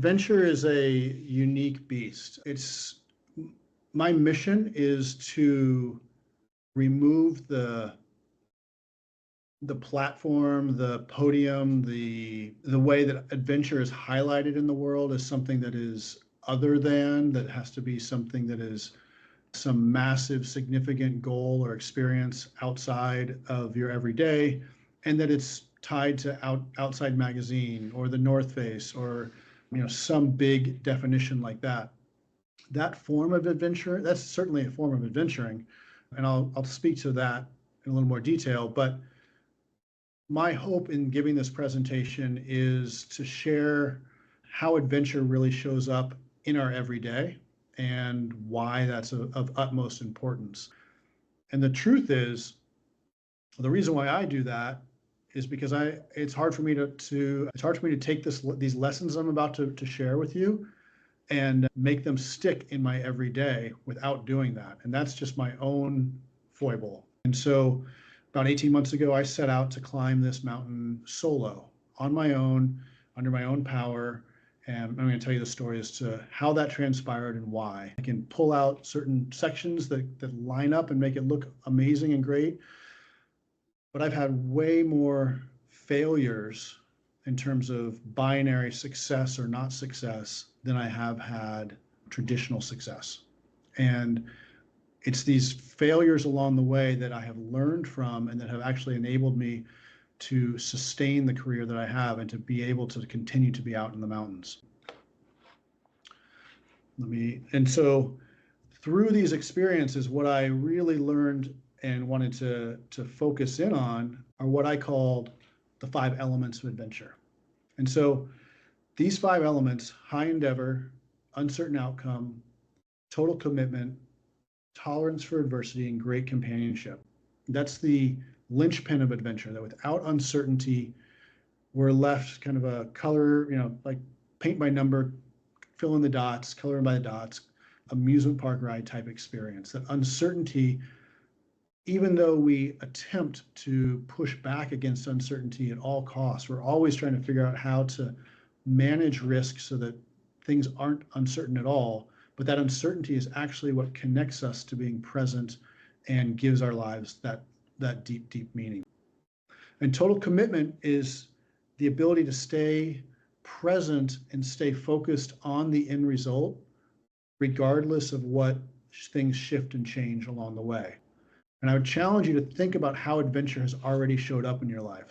Adventure is a unique beast. My mission is to remove the platform, the podium, the way that adventure is highlighted in the world as something that is other than, that has to be something that is some massive, significant goal or experience outside of your everyday, and that it's tied to outside magazine or the North Face or some big definition like that. That form of adventure, that's certainly a form of adventuring, and I'll speak to that in a little more detail. But my hope in giving this presentation is to share how adventure really shows up in our everyday and why that's of utmost importance. And the truth is, the reason why I do that is because it's hard for me to take these lessons I'm about to share with you and make them stick in my everyday without doing that. And that's just my own foible. And so about 18 months ago, I set out to climb this mountain solo on my own, under my own power. And I'm going to tell you the story as to how that transpired and why. I can pull out certain sections that line up and make it look amazing and great. But I've had way more failures in terms of binary success or not success than I have had traditional success. And it's these failures along the way that I have learned from and that have actually enabled me to sustain the career that I have and to be able to continue to be out in the mountains. And so through these experiences, what I really learned and wanted to focus in on are what I called the 5 elements of adventure. And so these 5 elements: high endeavor, uncertain outcome, total commitment, tolerance for adversity, and great companionship. That's the linchpin of adventure, that without uncertainty, we're left kind of a color, like paint by number, fill in the dots, color in by the dots, amusement park ride type experience. That uncertainty, even though we attempt to push back against uncertainty at all costs, we're always trying to figure out how to manage risk so that things aren't uncertain at all. But that uncertainty is actually what connects us to being present and gives our lives that deep, deep meaning. And total commitment is the ability to stay present and stay focused on the end result, regardless of what things shift and change along the way. And I would challenge you to think about how adventure has already showed up in your life.